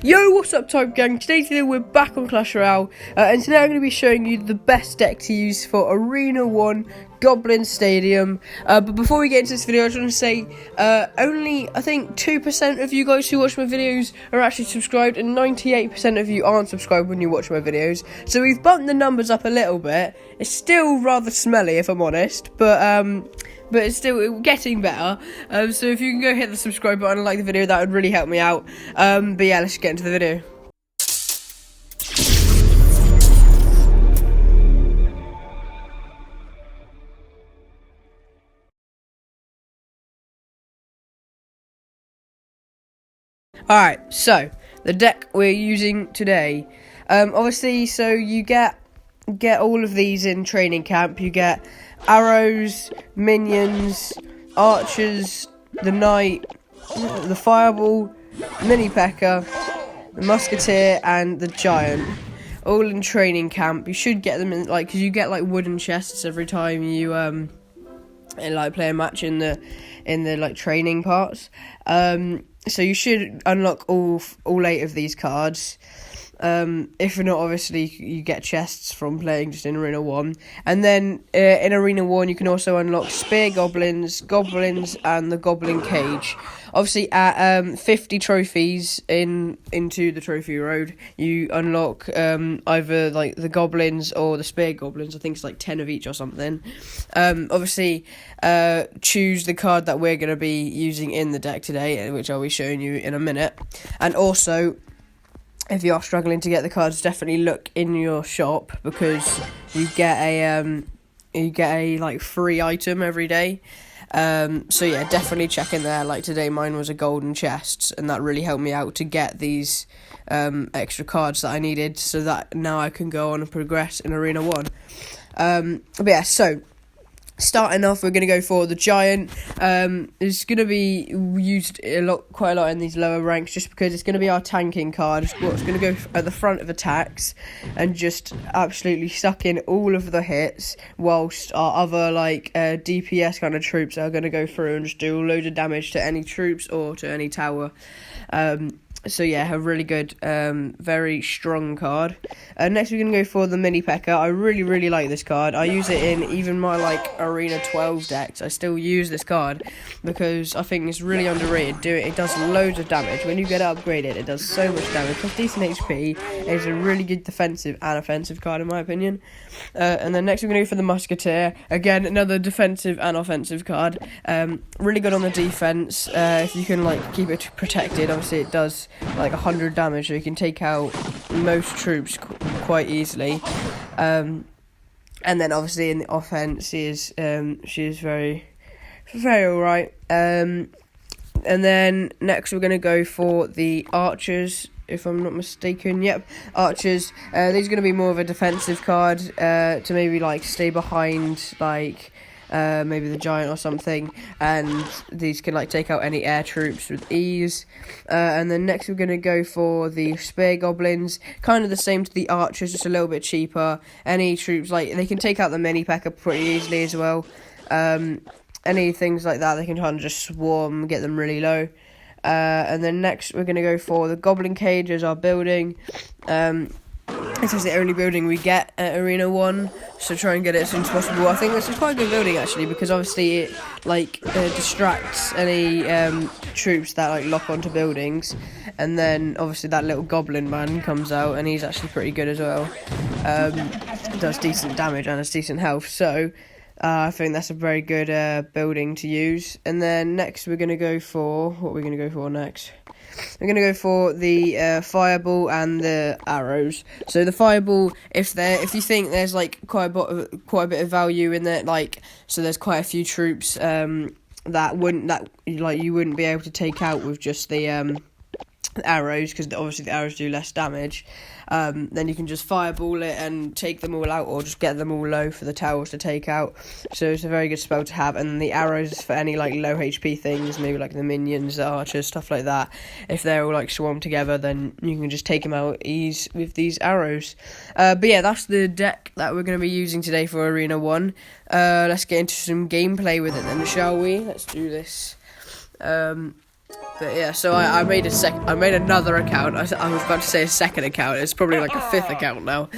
Yo, what's up, Type Gang? Today we're back on Clash Royale, and today I'm going to be showing you the best deck to use for Arena 1 Goblin Stadium. But before we get into this video, I just want to say, only, I think, 2% of you guys who watch my videos are actually subscribed, and 98% of you aren't subscribed when you watch my videos. So we've bumped the numbers up a little bit. It's still rather smelly, if I'm honest, but it's still getting better. So if you can go hit the subscribe button and like the video, that would really help me out. But yeah, let's get into the video. Alright, so the deck we're using today. Obviously, so you get all of these in training camp. You get arrows, minions, archers, the knight, the fireball, mini P.E.K.K.A, the musketeer, and the giant. All in training camp. You should get them in, because you get wooden chests every time you play a match in the training parts. So you should unlock all 8 of these cards. If not, obviously you get chests from playing just in Arena 1. And then in Arena 1 you can also unlock spear goblins, and the goblin cage. Obviously at 50 trophies into the trophy road, you unlock either the goblins or the spear goblins. I think it's 10 of each or something. Obviously choose the card that we're going to be using in the deck today, which I'll be showing you in a minute. And also, if you are struggling to get the cards, definitely look in your shop, because you get a free item every day. So yeah, definitely check in there. Like today, mine was a golden chest, and that really helped me out to get these extra cards that I needed, so that now I can go on and progress in Arena 1. But yeah, so starting off, we're going to go for the giant. It's going to be used quite a lot in these lower ranks, just because it's going to be our tanking card. It's what's going to go at the front of attacks and just absolutely suck in all of the hits, whilst our other DPS kind of troops are going to go through and just do loads of damage to any troops or to any tower. So yeah, a really good, very strong card. Next we're going to go for the mini P.E.K.K.A. I really like this card. I use it in even my Arena 12 decks. I still use this card because I think it's really underrated. It does loads of damage. When you get it upgraded, it does so much damage. It has decent HP. It's a really good defensive and offensive card in my opinion. And then next we're going to go for the musketeer. Again, another defensive and offensive card. Really good on the defense. If you can keep it protected, obviously it does 100 damage, so you can take out most troops quite easily. And then obviously in the offense, she is very alright. And then next we're going to go for the archers, if I'm not mistaken. Yep, archers. These are going to be more of a defensive card, to maybe stay behind maybe the giant or something, and these can take out any air troops with ease. And then next we're going to go for the spear goblins, kind of the same to the archers, just a little bit cheaper. Any troops, they can take out the mini P.E.K.K.A pretty easily as well. Any things like that, they can kind of just swarm, get them really low. And then next we're going to go for the goblin cage as our building. This is the only building we get at Arena 1, so try and get it as soon as possible. I think this is quite a good building actually, because obviously it distracts any troops that lock onto buildings, and then obviously that little goblin man comes out, and he's actually pretty good as well. Does decent damage and has decent health, so I think that's a very good building to use. And then next we're going to go for, what we're going to go for next? We're going to go for the fireball and the arrows. So the fireball, if you think there's quite a bit of value in there, so there's quite a few troops that you wouldn't be able to take out with just the arrows, because obviously the arrows do less damage. Then you can just fireball it and take them all out, or just get them all low for the towers to take out. So it's a very good spell to have. And the arrows for any low HP things, maybe the minions, the archers, stuff like that. If they're all swarmed together, then you can just take them out ease with these arrows. But yeah, that's the deck that we're going to be using today for Arena 1. Let's get into some gameplay with it then, shall we? Let's do this. But yeah, so I made another account. I was about to say a second account. It's probably like a fifth account now,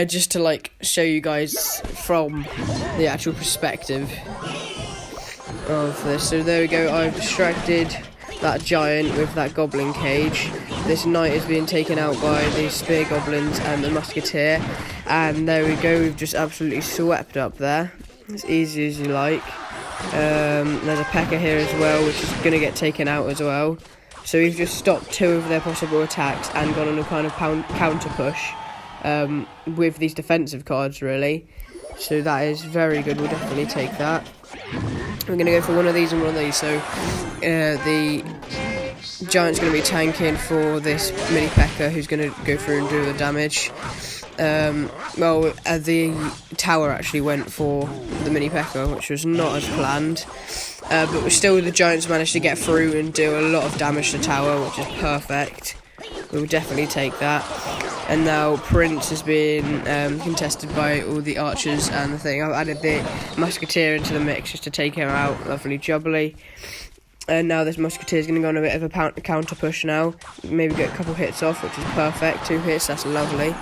just to like show you guys from the actual perspective of this. So there we go. I've distracted that giant with that goblin cage. This knight is being taken out by the spear goblins and the musketeer, and there we go. We've just absolutely swept up there. As easy as you like. There's a P.E.K.K.A here as well, which is going to get taken out as well. So we've just stopped two of their possible attacks and gone on a kind of counter push with these defensive cards, really. So that is very good. We'll definitely take that. We're going to go for one of these and one of these. So the giant's going to be tanking for this mini P.E.K.K.A who's going to go through and do the damage. The tower actually went for the mini P.E.K.K.A, which was not as planned, but still the giants managed to get through and do a lot of damage to the tower, which is perfect. We'll definitely take that. And now Prince is being contested by all the archers and the thing. I've added the musketeer into the mix just to take him out. Lovely jubbly. And now this musketeer is going to go on a bit of a counter push now. Maybe get a couple hits off, which is perfect. 2 hits, that's lovely.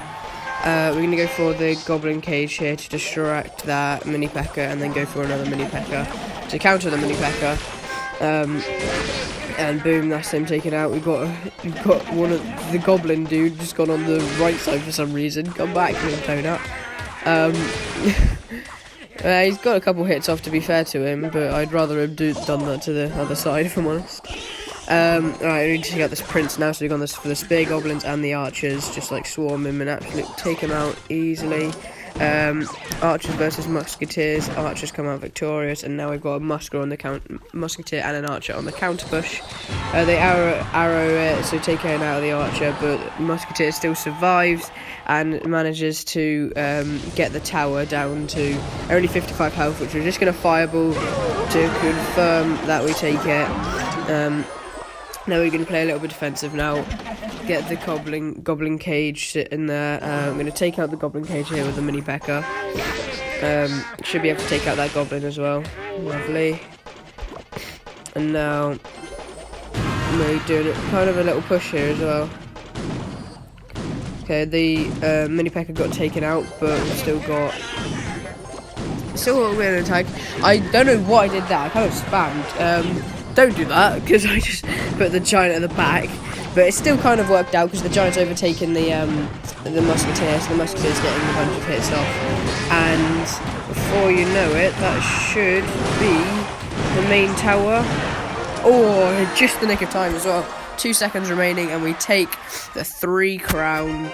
We're going to go for the goblin cage here to distract that mini P.E.K.K.A and then go for another mini P.E.K.K.A to counter the mini P.E.K.K.A. And boom, that's him taken out. We've got one of the goblin dude just gone on the right side for some reason. Come back, little donut. He's got a couple hits off, to be fair to him, but I'd rather him done that to the other side, if I'm honest. Alright, we need to take out this prince now, so we've gone for the spear goblins and the archers, just like swarm him and absolutely take him out easily. Archers versus musketeers. Archers come out victorious, and now we've got a musketeer and an archer on the counter push. They arrow it, so taking out the archer, but musketeer still survives and manages to get the tower down to only 55 health, which we're just going to fireball to confirm that we take it. Now we're going to play a little bit defensive now. Get the goblin cage sitting there. I'm going to take out the goblin cage here with the mini P.E.K.K.A. Should be able to take out that goblin as well. Lovely. And now we're doing kind of a little push here as well. Okay, the mini P.E.K.K.A got taken out, but we've still got a bit of attack. I don't know what I did there. I kind of spammed. Don't do that, because I just put the giant at the back, but it still kind of worked out because the giant's overtaken the musketeer, so the musketeer's getting a bunch of hits off, and before you know it, that should be the main tower. Oh, just the nick of time as well. 2 seconds remaining, and we take the 3 crown.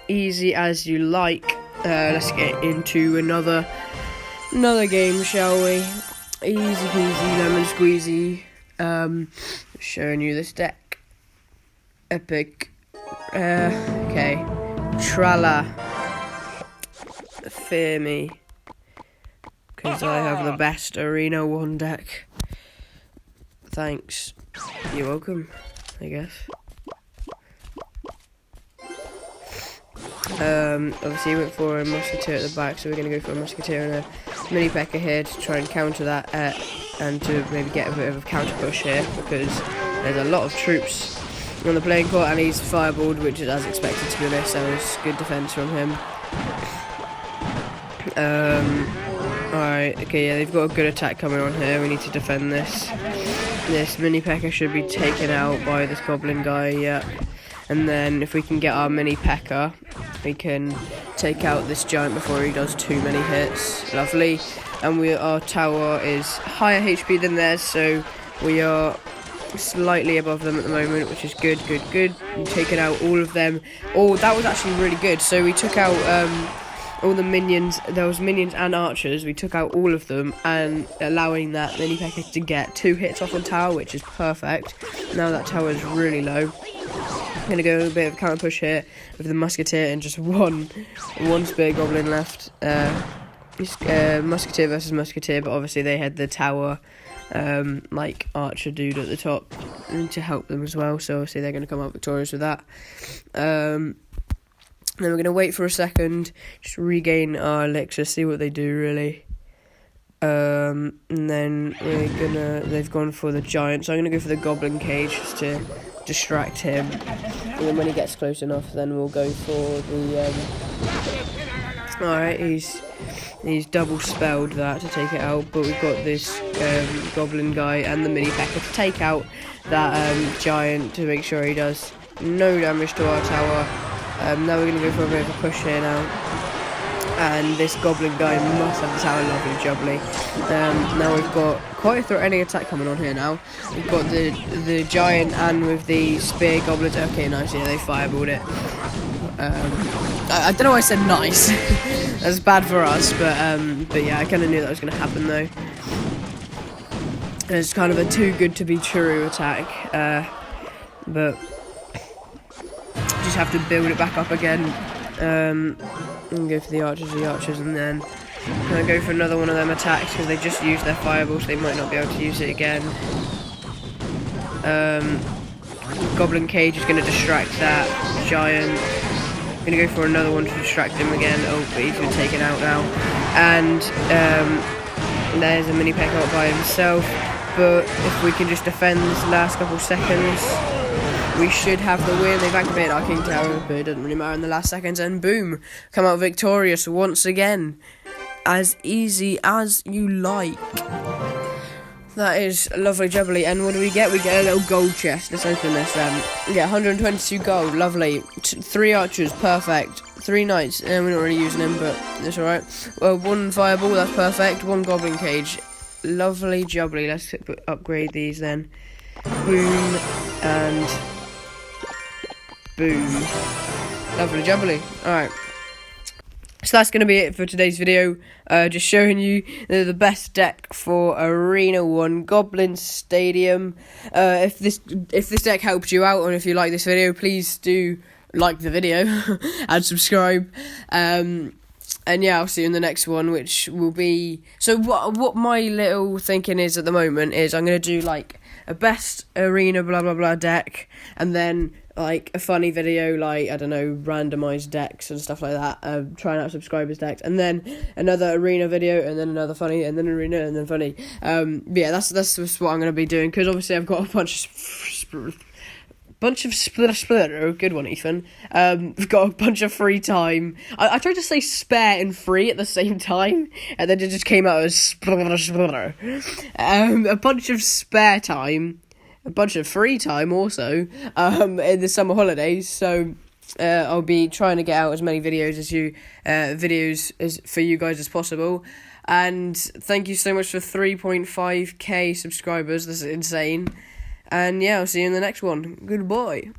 Easy as you like. Let's get into another game, shall we? Easy peasy, lemon squeezy. Showing you this deck. Epic. Okay. Tralla. Fear me. Because I have the best Arena 1 deck. Thanks. You're welcome, I guess. Obviously he went for a musketeer at the back, so we're going to go for a musketeer and a mini P.E.K.K.A here to try and counter that, and to maybe get a bit of a counter push here, because there's a lot of troops on the playing court, and he's fireballed, which is as expected, to be honest. That was good defense from him. Alright, okay, yeah, they've got a good attack coming on here. We need to defend this. This mini P.E.K.K.A should be taken out by this goblin guy, yeah. And then if we can get our mini P.E.K.K.A, we can take out this giant before he does too many hits. Lovely. And our tower is higher HP than theirs, so we are slightly above them at the moment, which is good. We've taken out all of them. Oh, that was actually really good. So we took out all the minions. There was minions and archers. We took out all of them, and allowing that mini P.E.K.K.A to get 2 hits off on tower, which is perfect. Now that tower is really low. I'm going to go a bit of a counter push here with the musketeer and just one spear goblin left. Musketeer versus musketeer, but obviously they had the tower like archer dude at the top to help them as well, so obviously they're going to come out victorious with that. Then we're going to wait for a second, just regain our elixir, see what they do really. And then they've gone for the giant, so I'm gonna go for the goblin cage just to distract him. And then when he gets close enough, then we'll go for the, alright, he's double spelled that to take it out, but we've got this, goblin guy and the mini pecker to take out that, giant to make sure he does no damage to our tower. Now we're gonna go for a bit of a push here now. And this goblin guy must have the tower lovely jubbly. Now we've got quite a threatening attack coming on here now. We've got the giant and with the spear goblins. Okay, nice, yeah, they fireballed it. I don't know why I said nice. That's bad for us, but yeah, I kind of knew that was going to happen though. It's kind of a too good to be true attack, but just have to build it back up again. And go for the archers, and then kind of go for another one of them attacks because they just used their fireball, so they might not be able to use it again. Goblin cage is going to distract that giant. I'm going to go for another one to distract him again. Oh, but he's been taken out now. And there's a mini peck out by himself. But if we can just defend this last couple seconds, we should have the win. They've activated our King Tower, but it doesn't really matter in the last seconds. And boom, come out victorious once again. As easy as you like. That is lovely jubbly. And what do we get? We get a little gold chest. Let's open this. We get 122 gold. Lovely. 3 archers. Perfect. 3 knights. And we're not really using them, but that's alright. Well, 1 fireball. That's perfect. 1 goblin cage. Lovely jubbly. Let's upgrade these then. Boom. And boom. Lovely jubbly. Alright. So that's going to be it for today's video. Just showing you the best deck for Arena 1 Goblin Stadium. If this deck helped you out, and if you like this video, please do like the video and subscribe. And yeah, I'll see you in the next one, which will be... So what my little thinking is at the moment is I'm going to do like a best arena blah blah blah deck, and then like a funny video, like, I don't know, randomized decks and stuff like that, trying out subscribers decks, and then another arena video, and then another funny, and then arena, and then funny. Yeah, that's just what I'm going to be doing, because obviously I've got a bunch of splitter. Good one, Ethan. We've got a bunch of free time. I tried to say spare and free at the same time, and then it just came out as splitter. A bunch of spare time, a bunch of free time also, in the summer holidays. So I'll be trying to get out as many videos as for you guys as possible. And thank you so much for 3.5k subscribers. This is insane. And yeah, I'll see you in the next one. Goodbye.